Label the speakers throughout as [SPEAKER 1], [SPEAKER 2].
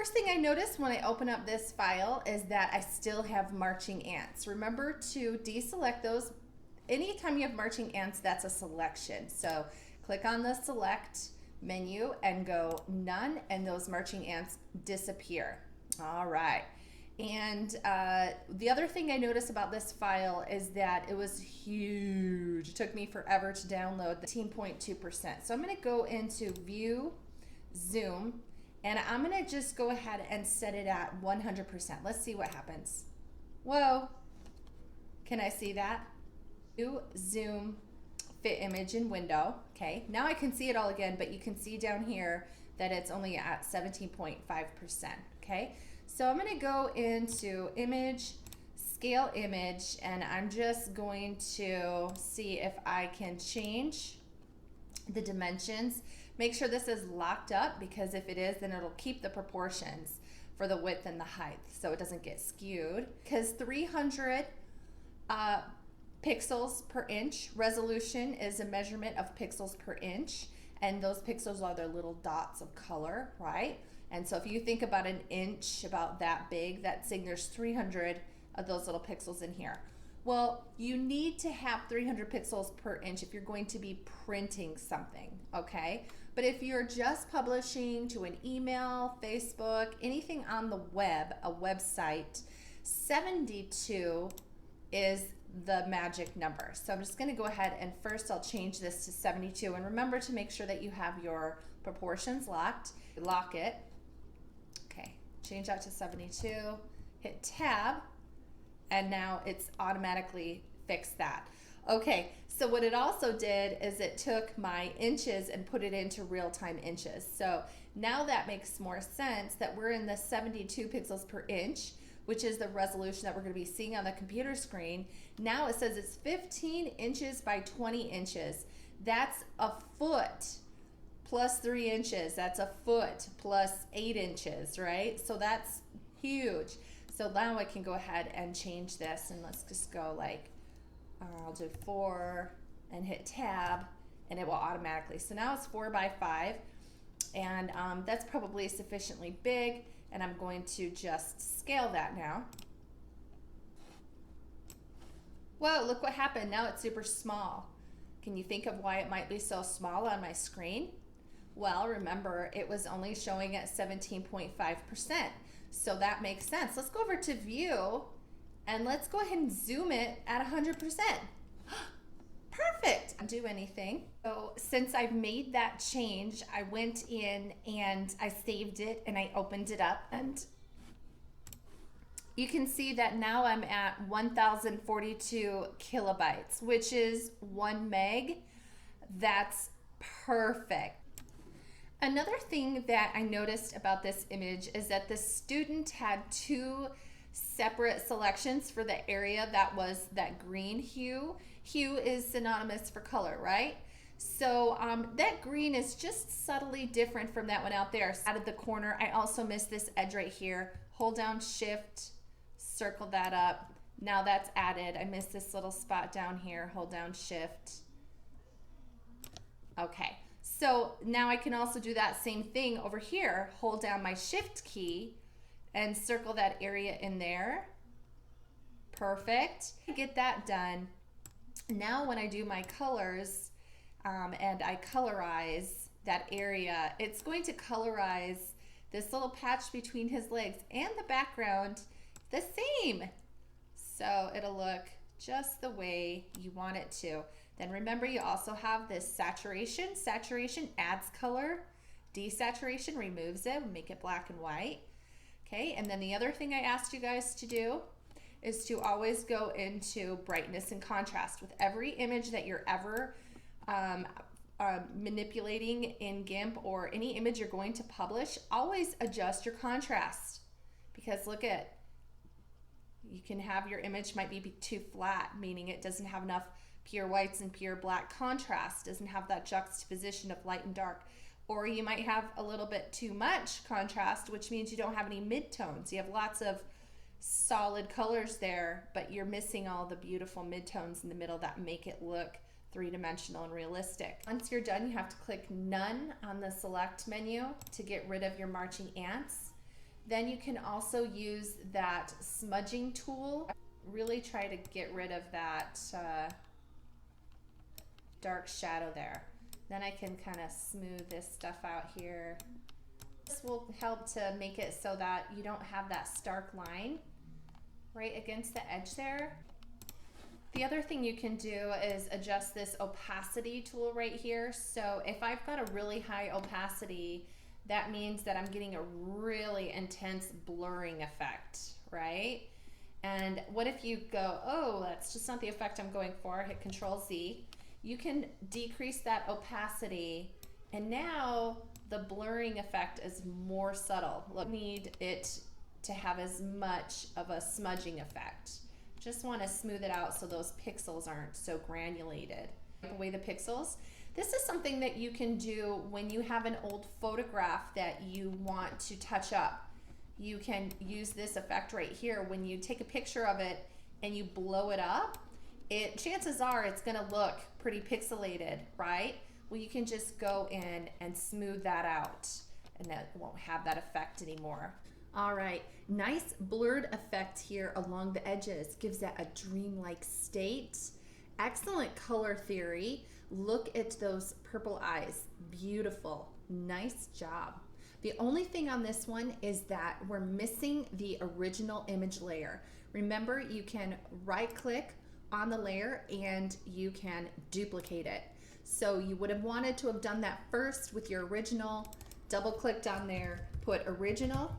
[SPEAKER 1] first thing I noticed when I open up this file is that I still have marching ants. Remember to deselect those. Anytime you have marching ants, that's a selection. So click on the select menu and go none, and those marching ants disappear. All right. And the other thing I noticed about this file is that it was huge. It took me forever to download the 18.2%. So I'm going to go into View, Zoom, and I'm going to just go ahead and set it at 100%. Let's see what happens. Whoa. Can I see that? View, Zoom, Fit Image in Window. Okay. Now I can see it all again, but you can see down here that it's only at 17.5%. Okay. So I'm going to go into Image, Scale Image, and I'm just going to see if I can change the dimensions. Make sure this is locked up, because if it is, then it'll keep the proportions for the width and the height so it doesn't get skewed. Because 300 pixels per inch resolution is a measurement of pixels per inch, and those pixels are their little dots of color, right? And so if you think about an inch about that big, that's saying there's 300 of those little pixels in here. Well, you need to have 300 pixels per inch if you're going to be printing something, okay? But if you're just publishing to an email, Facebook, anything on the web, a website, 72 is the magic number. So I'm just going to go ahead and first I'll change this to 72. And remember to make sure that you have your proportions locked. Lock it. Okay, change that to 72. Hit Tab, and now it's automatically fixed that. Okay, so what it also did is it took my inches and put it into real-time inches. So now that makes more sense that we're in the 72 pixels per inch, which is the resolution that we're going to be seeing on the computer screen. Now it says it's 15 inches by 20 inches. That's a foot plus 3 inches. That's a foot plus 8 inches, right? So that's huge. So now I can go ahead and change this, and let's just go like, I'll do 4 and hit Tab, and it will automatically. So now it's 4 by 5, and that's probably sufficiently big. And I'm going to just scale that now. Whoa, look what happened. Now it's super small. Can you think of why it might be so small on my screen? Well, remember, it was only showing at 17.5%. So that makes sense. Let's go over to View, and let's go ahead and zoom it at 100%. Perfect. Do anything. So since I've made that change, I went in and I saved it and I opened it up, and you can see that now I'm at 1042 kilobytes, which is 1 meg. That's perfect. Another thing that I noticed about this image is that the student had 2 separate selections for the area that was that green hue. Hue is synonymous for color, right? So that green is just subtly different from that one out there. So out of the corner, I also missed this edge right here. Hold down Shift, circle that up. Now that's added. I missed this little spot down here. Hold down Shift. Okay, so now I can also do that same thing over here. Hold down my Shift key and circle that area in there. Perfect. Get that done. Now when I do my colors and I colorize that area, it's going to colorize this little patch between his legs and the background the same. So it'll look just the way you want it to. Then remember, you also have this saturation. Saturation adds color. Desaturation removes it, make it black and white. Okay, and then the other thing I asked you guys to do is to always go into brightness and contrast. With every image that you're ever manipulating in GIMP, or any image you're going to publish, always adjust your contrast. Because look at, you can have your image might be too flat, meaning it doesn't have enough pure whites and pure black contrast, doesn't have that juxtaposition of light and dark. Or you might have a little bit too much contrast, which means you don't have any midtones. You have lots of solid colors there, but you're missing all the beautiful midtones in the middle that make it look three-dimensional and realistic. Once you're done, you have to click None on the Select menu to get rid of your marching ants. Then you can also use that smudging tool. Really try to get rid of that dark shadow there. Then I can kind of smooth this stuff out here. This will help to make it so that you don't have that stark line right against the edge there. The other thing you can do is adjust this opacity tool right here. So if I've got a really high opacity, that means that I'm getting a really intense blurring effect, right? And what if you go, oh, that's just not the effect I'm going for, hit Control Z. You can decrease that opacity, and now the blurring effect is more subtle. Look, need it to have as much of a smudging effect. Just want to smooth it out so those pixels aren't so granulated. Take away the pixels. This is something that you can do when you have an old photograph that you want to touch up. You can use this effect right here. When you take a picture of it and you blow it up, chances are it's going to look pretty pixelated, right? Well, you can just go in and smooth that out, and that won't have that effect anymore. All right, nice blurred effect here along the edges. Gives that a dreamlike state. Excellent color theory. Look at those purple eyes. Beautiful. Nice job. The only thing on this one is that we're missing the original image layer. Remember, you can right click on the layer and you can duplicate it. So you would have wanted to have done that first with your original, double clicked on there, put original,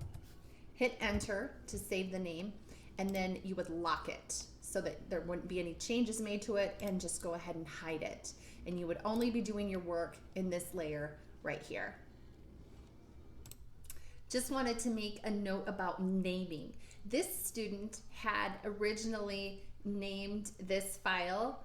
[SPEAKER 1] hit enter to save the name, and then you would lock it so that there wouldn't be any changes made to it, and just go ahead and hide it. And you would only be doing your work in this layer right here. Just wanted to make a note about naming. This student had originally named this file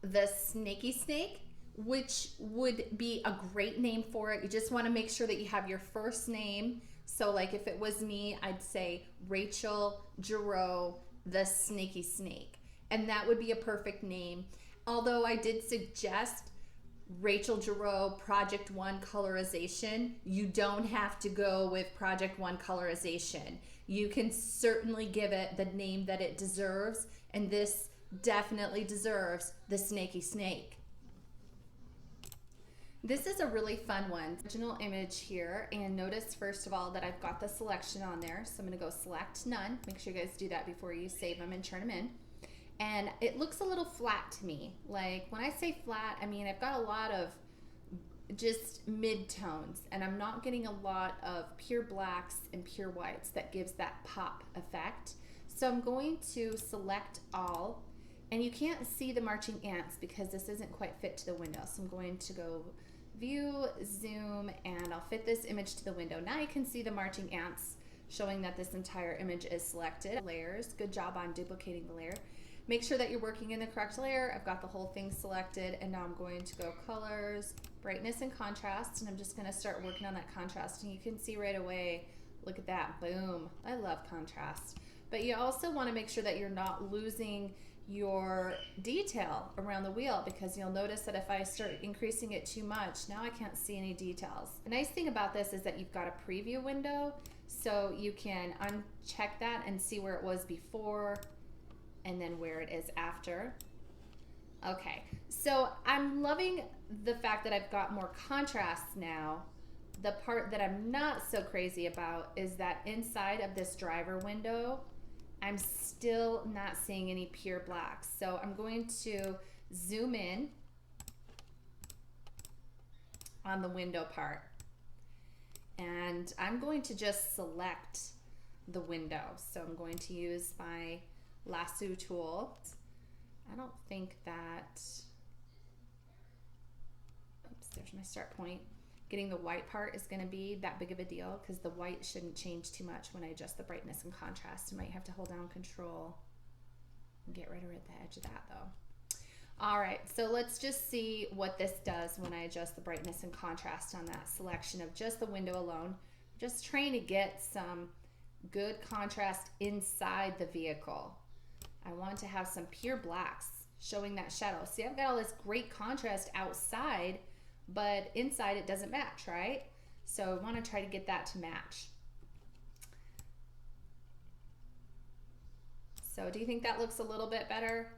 [SPEAKER 1] the Snaky Snake, which would be a great name for it. You just want to make sure that you have your first name. So like if it was me, I'd say Rachel Girot, the Snaky Snake. And that would be a perfect name. Although I did suggest Rachel Girot Proj1 colorization, you don't have to go with Proj1 colorization. You can certainly give it the name that it deserves, and this definitely deserves the Snaky Snake. This is a really fun one. Original image here, and notice first of all that I've got the selection on there. So I'm gonna go select none. Make sure you guys do that before you save them and turn them in. And it looks a little flat to me. Like when I say flat, I mean I've got a lot of just mid-tones, and I'm not getting a lot of pure blacks and pure whites that gives that pop effect. So I'm going to select all, and you can't see the marching ants because this isn't quite fit to the window. So I'm going to go view, zoom, and I'll fit this image to the window. Now you can see the marching ants showing that this entire image is selected. Layers, good job on duplicating the layer. Make sure that you're working in the correct layer. I've got the whole thing selected, and now I'm going to go colors, brightness, and contrast, and I'm just gonna start working on that contrast. And you can see right away, look at that, boom. I love contrast. But you also wanna make sure that you're not losing your detail around the wheel, because you'll notice that if I start increasing it too much, now I can't see any details. The nice thing about this is that you've got a preview window, so you can uncheck that and see where it was before and then where it is after. Okay, so I'm loving the fact that I've got more contrast now. The part that I'm not so crazy about is that inside of this driver window, I'm still not seeing any pure blacks. So I'm going to zoom in on the window part, and I'm going to just select the window. So I'm going to use my lasso tool. I don't think that, oops, there's my start point. Getting the white part is going to be that big of a deal because the white shouldn't change too much when I adjust the brightness and contrast. I might have to hold down Control and get right around the edge of that though. All right, so let's just see what this does when I adjust the brightness and contrast on that selection of just the window alone. Just trying to get some good contrast inside the vehicle. I want to have some pure blacks showing that shadow. See, I've got all this great contrast outside, but inside it doesn't match, right? So I want to try to get that to match. So do you think that looks a little bit better?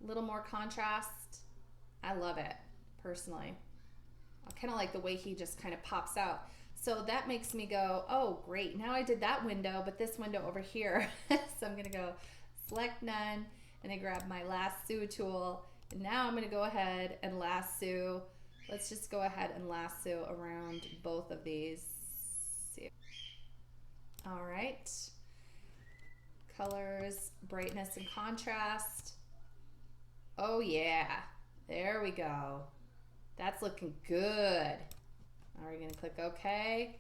[SPEAKER 1] A little more contrast? I love it, personally. I kind of like the way he just kind of pops out. So that makes me go, oh, great. Now I did that window, but this window over here. So I'm going to go select none, and I grab my lasso tool. And now I'm going to go ahead and lasso. Let's just go ahead and lasso around both of these. All right. Colors, brightness, and contrast. Oh, yeah. There we go. That's looking good. Are we going to click OK?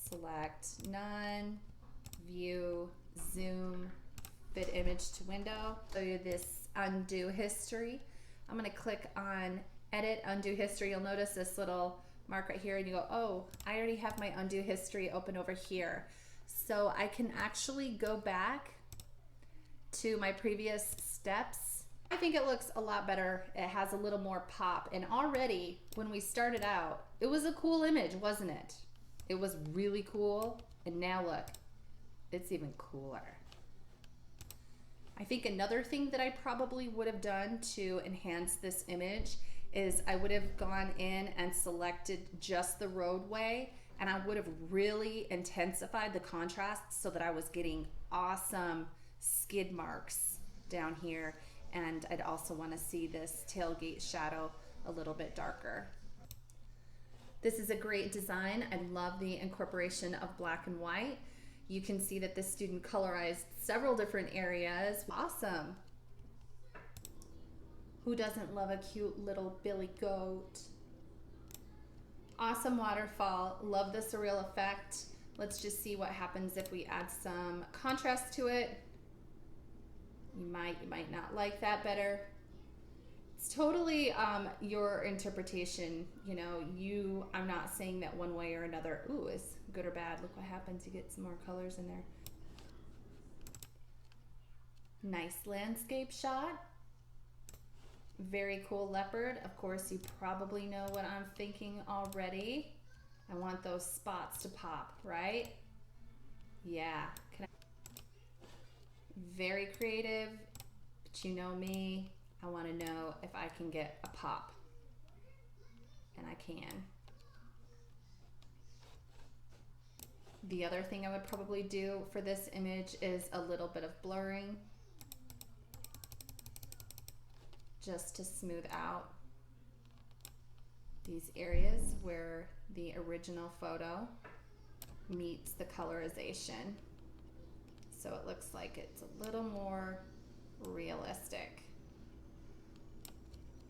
[SPEAKER 1] Select none, view, zoom, fit image to window. Show you this undo history. I'm going to click on edit undo history. You'll notice this little mark right here and you go, oh, I already have my undo history open over here. So I can actually go back to my previous steps. I think it looks a lot better. It has a little more pop. And already when we started out, it was a cool image, wasn't it? It was really cool. And now look, it's even cooler. I think another thing that I probably would have done to enhance this image is I would have gone in and selected just the roadway, and I would have really intensified the contrast so that I was getting awesome skid marks down here. And I'd also want to see this tailgate shadow a little bit darker. This is a great design. I love the incorporation of black and white. You can see that this student colorized several different areas. Awesome. Who doesn't love a cute little billy goat? Awesome waterfall. Love the surreal effect. Let's just see what happens if we add some contrast to it. You might not like that better. It's totally your interpretation. You know, I'm not saying that one way or another, ooh, is good or bad. Look what happens. You get some more colors in there. Nice landscape shot. Very cool leopard. Of course, you probably know what I'm thinking already. I want those spots to pop, right? Yeah. Very creative, but you know me. I want to know if I can get a pop. And I can. The other thing I would probably do for this image is a little bit of blurring, just to smooth out these areas where the original photo meets the colorization. So it looks like it's a little more realistic,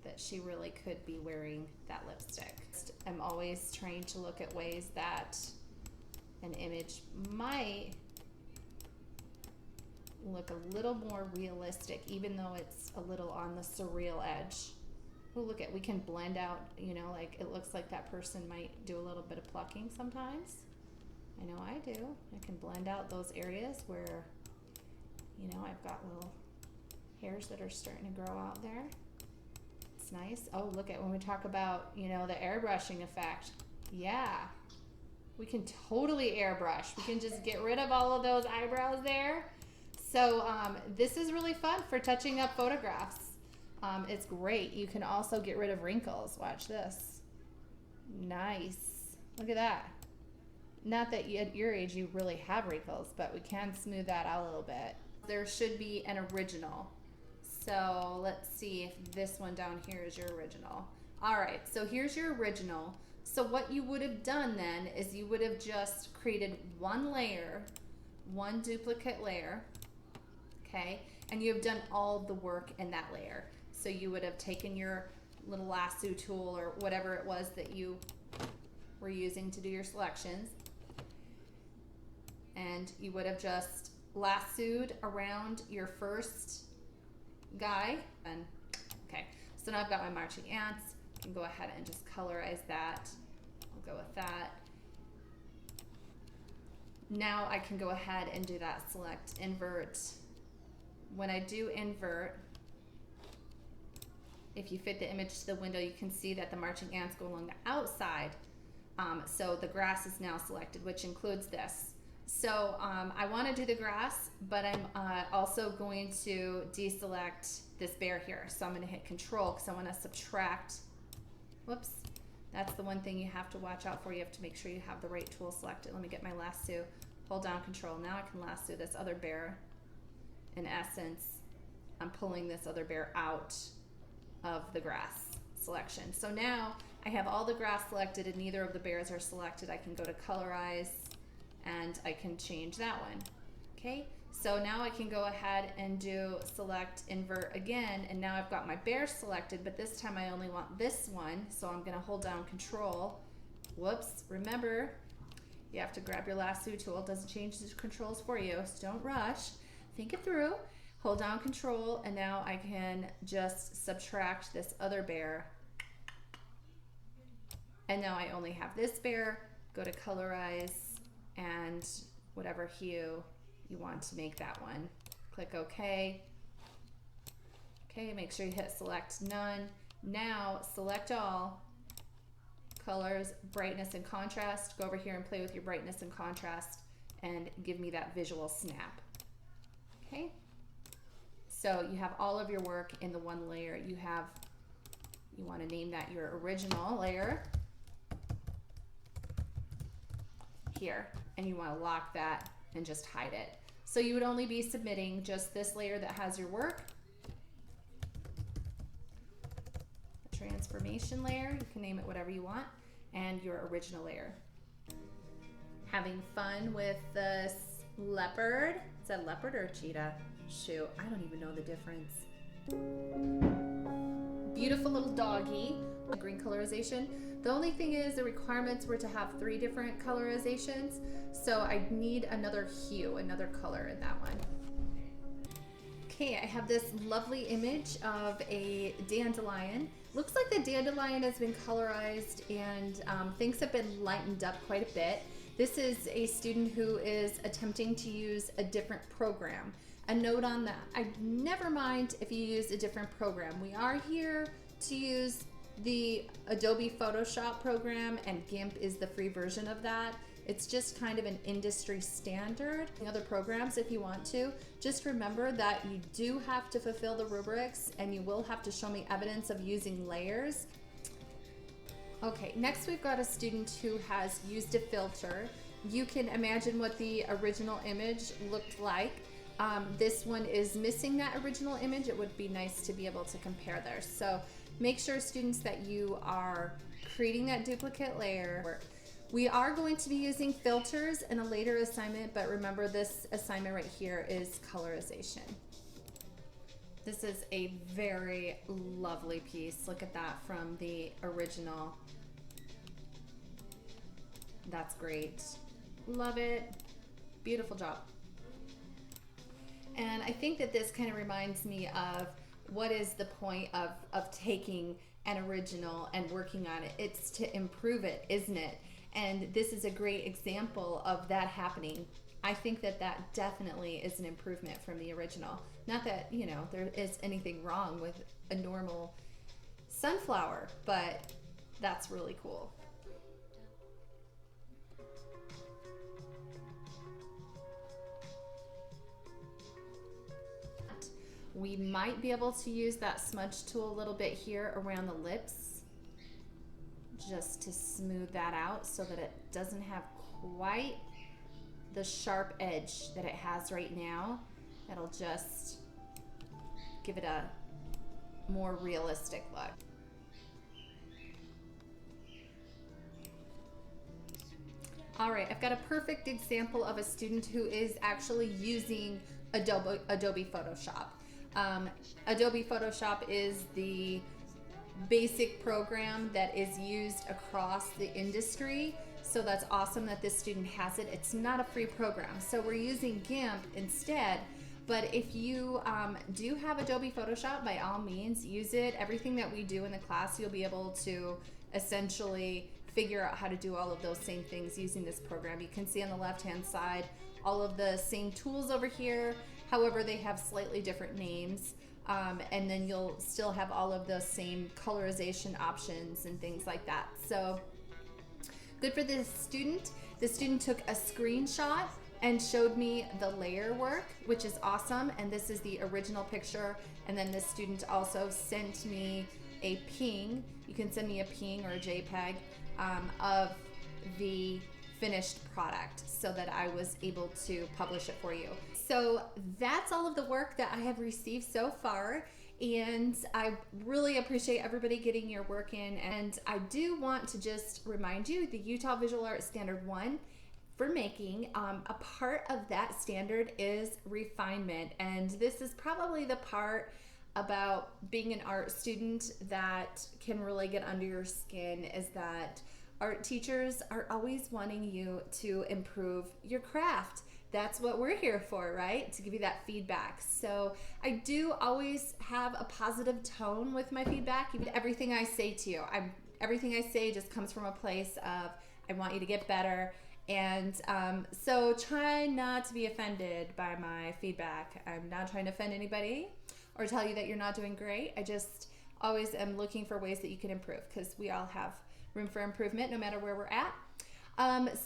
[SPEAKER 1] that she really could be wearing that lipstick. I'm always trying to look at ways that an image might look a little more realistic, even though it's a little on the surreal edge. Oh, look at, we can blend out, you know, like it looks like that person might do a little bit of plucking sometimes. I know I do. I can blend out those areas where, you know, I've got little hairs that are starting to grow out there. It's nice. Oh, look at when we talk about, you know, the airbrushing effect. Yeah, we can totally airbrush. We can just get rid of all of those eyebrows there. So this is really fun for touching up photographs. It's great. You can also get rid of wrinkles. Watch this. Nice. Look at that. Not that at your age you really have wrinkles, but we can smooth that out a little bit. There should be an original. So let's see if this one down here is your original. All right, so here's your original. So what you would have done then is you would have just created one layer, one duplicate layer, okay? And you have done all the work in that layer. So you would have taken your little lasso tool or whatever it was that you were using to do your selections, and you would have just lassoed around your first guy. And okay, so now I've got my marching ants. I can go ahead and just colorize that. I'll go with that. Now I can go ahead and do that select invert. When I do invert, if you fit the image to the window, you can see that the marching ants go along the outside. So the grass is now selected, which includes this. So I want to do the grass, but I'm also going to deselect this bear here. So I'm going to hit Control because I want to subtract. Whoops. That's the one thing you have to watch out for. You have to make sure you have the right tool selected. Let me get my lasso. Hold down Control. Now I can lasso this other bear. In essence, I'm pulling this other bear out of the grass selection. So now I have all the grass selected and neither of the bears are selected. I can go to Colorize and I can change that one. Okay, so now I can go ahead and do select invert again, and now I've got my bear selected, but this time I only want this one, so I'm gonna hold down Control. Whoops, remember, you have to grab your lasso tool. It doesn't change the controls for you, so don't rush. Think it through. Hold down Control, and now I can just subtract this other bear. And now I only have this bear. Go to Colorize, and whatever hue you want to make that one. Click OK. Okay, make sure you hit Select None. Now select all. Colors, brightness and contrast. Go over here and play with your brightness and contrast and give me that visual snap. Okay, so you have all of your work in the one layer. You want to name that your original layer here, and you want to lock that and just hide it. So you would only be submitting just this layer that has your work. A transformation layer, you can name it whatever you want, and your original layer. Having fun with this leopard. Is that leopard or cheetah? Shoot, I don't even know the difference. Beautiful little doggy. Green colorization. The only thing is the requirements were to have 3 different colorizations, so I need another hue, another color in that one. Okay, I have this lovely image of a dandelion. Looks like the dandelion has been colorized and things have been lightened up quite a bit. This is a student who is attempting to use a different program. A note on that, I never mind if you use a different program. We are here to use the Adobe Photoshop program, and GIMP is the free version of that. It's just kind of an industry standard. Other programs, if you want to, just remember that you do have to fulfill the rubrics and you will have to show me evidence of using layers. Okay, next we've got a student who has used a filter. You can imagine what the original image looked like. This one is missing that original image. It would be nice to be able to compare there. So make sure, students, that you are creating that duplicate layer. We are going to be using filters in a later assignment, but remember this assignment right here is colorization. This is a very lovely piece. Look at that from the original. That's great. Love it. Beautiful job. And I think that this kind of reminds me of what is the point of taking an original and working on it. It's to improve it, isn't it? And this is a great example of that happening. I think that that definitely is an improvement from the original. Not that, you know, there is anything wrong with a normal sunflower, but that's really cool. We might be able to use that smudge tool a little bit here around the lips, just to smooth that out so that it doesn't have quite the sharp edge that it has right now. It'll just give it a more realistic look. All right, I've got a perfect example of a student who is actually using Adobe Photoshop. Adobe Photoshop is the basic program that is used across the industry, so that's awesome that this student has it. It's not a free program, so we're using GIMP instead. But if you do have Adobe Photoshop, by all means use it. Everything that we do in the class, you'll be able to essentially figure out how to do all of those same things using this program. You can see on the left hand side all of the same tools over here. However, they have slightly different names, and then you'll still have all of the same colorization options and things like that. So good for this student. The student took a screenshot and showed me the layer work, which is awesome. And this is the original picture. And then this student also sent me a ping. You can send me a ping or a JPEG of the finished product so that I was able to publish it for you. So that's all of the work that I have received so far. And I really appreciate everybody getting your work in. And I do want to just remind you, the Utah Visual Arts Standard 1 for making, a part of that standard is refinement. And this is probably the part about being an art student that can really get under your skin, is that art teachers are always wanting you to improve your craft. That's what we're here for, right? To give you that feedback. So I do always have a positive tone with my feedback. Even everything I say to you, everything I say just comes from a place of, I want you to get better. And so try not to be offended by my feedback. I'm not trying to offend anybody or tell you that you're not doing great. I just always am looking for ways that you can improve, because we all have room for improvement no matter where we're at.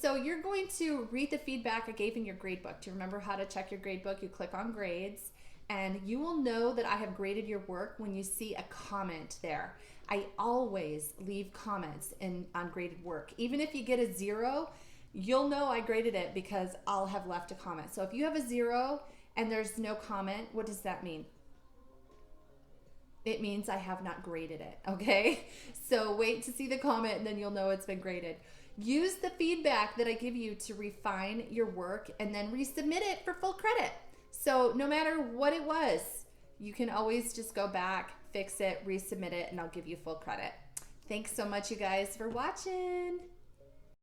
[SPEAKER 1] So you're going to read the feedback I gave in your gradebook. Do you remember how to check your gradebook? You click on grades, and you will know that I have graded your work when you see a comment there. I always leave comments on graded work. Even if you get a 0, you'll know I graded it because I'll have left a comment. So if you have a 0 and there's no comment, what does that mean? It means I have not graded it, okay? So wait to see the comment and then you'll know it's been graded. Use the feedback that I give you to refine your work and then resubmit it for full credit. So no matter what it was, you can always just go back, fix it, resubmit it, and I'll give you full credit. Thanks so much, you guys, for watching.